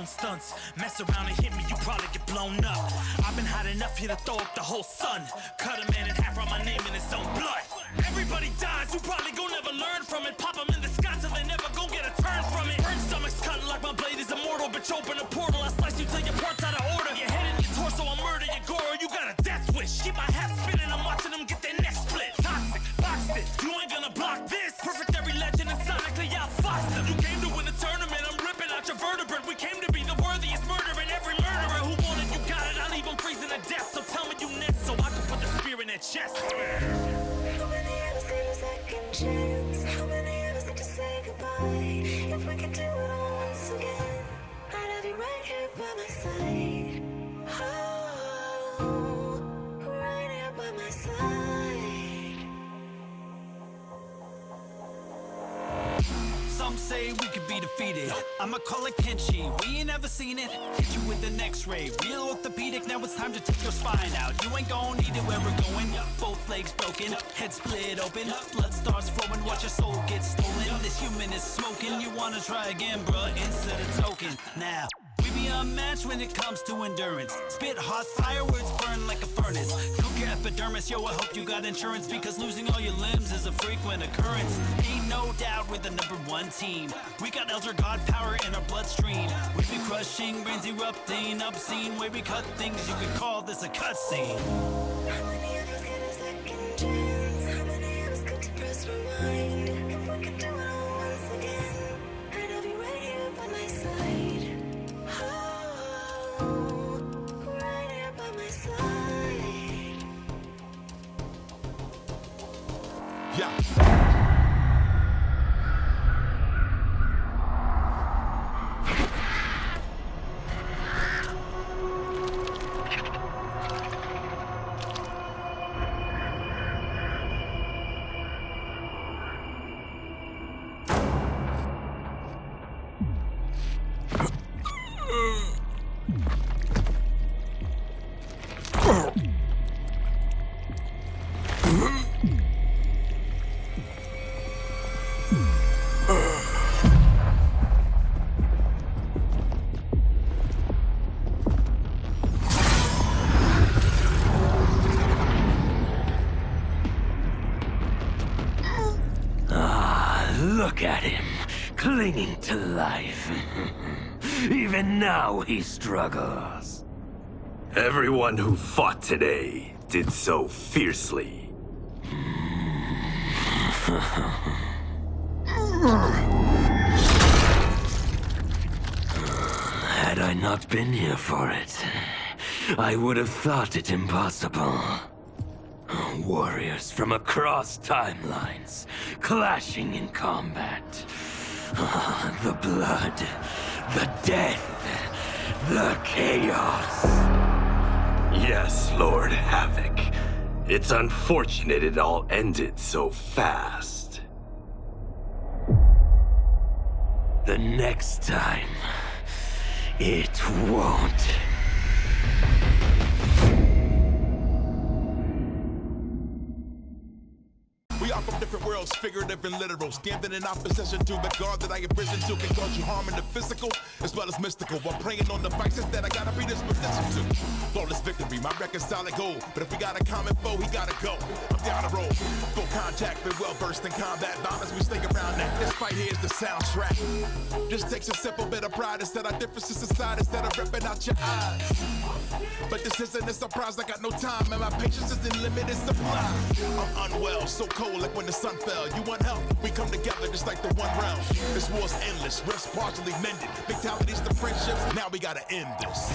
Stunts. Mess around and hit me, you probably get blown up. I've been hot enough here to throw up the whole sun. Cut a man in half, write my name in his own blood. Everybody dies, you probably gon' never learn from it. Pop them in the sky till they never gon' get a turn from it. Burn stomachs cutting like my blade is immortal. Bitch, open a portal, I slice you till your parts out of order. Your head in your torso, I murder your gore. You got a death wish. Keep my hat spinning, I'm watching them get their neck split. Toxic, boxed it, you ain't gonna block this. Perfect every legend and sonically outfoxed them. You came to win the tournament, I'm ripping out your vertebrae. We came to be the worthiest murderer, and every murderer who wanted you got it. I'll leave them freezing to death. So tell me you next, so I can put the spear in their chest. How many of us need a second chance? How many of us need to say goodbye? If we could do it all once again, I'd have you right here by my side. Oh, right here by my side. Some say we could be defeated. I'ma call it Kenshi. We ain't ever seen it. Hit you with an X-ray. Real orthopedic. Now it's time to take your spine out. You ain't gon' need it where we're going. Both legs broken, head split open. Blood starts flowing. Watch your soul get stolen. This human is smoking. You wanna try again, bruh? Instead of token. Now. We be unmatched when it comes to endurance. Spit hot fire, words burn like a furnace. Cook your epidermis, yo, I hope you got insurance, because losing all your limbs is a frequent occurrence. Ain't no doubt we're the #1 team. We got Elder God power in our bloodstream. We be crushing, brains erupting, obscene. Way we cut things, you could call this a cutscene. How many of us get a second chance? How many of us get to press rewind? If we could do it all once again, I'd have you right here by my side. Oh, right here by my side. Yeah. Look at him, clinging to life. Even now he struggles. Everyone who fought today did so fiercely. Had I not been here for it, I would have thought it impossible. Warriors from across timelines, clashing in combat. The blood, the death, the chaos. Yes, Lord Havoc. It's unfortunate it all ended so fast. The next time, it won't. We are from different worlds, figurative and literal. Standing in opposition to the God that I have risen to can cause you harm in the physical as well as mystical. While praying on the vices that I gotta be this position to. Flawless victory, my record's solid gold. But if we got a common foe, he gotta go. I'm down the road. Full contact, been well versed in combat violence. We stay around that. This fight here is the soundtrack. Just takes a simple bit of pride instead of differences aside instead of ripping out your eyes. But this isn't a surprise, I got no time and my patience is in limited supply. I'm unwell, so cold like when the sun fell. You want help? We come together just like the one round. This war's endless, rest partially mended. Fatalities to friendships, now we gotta end this.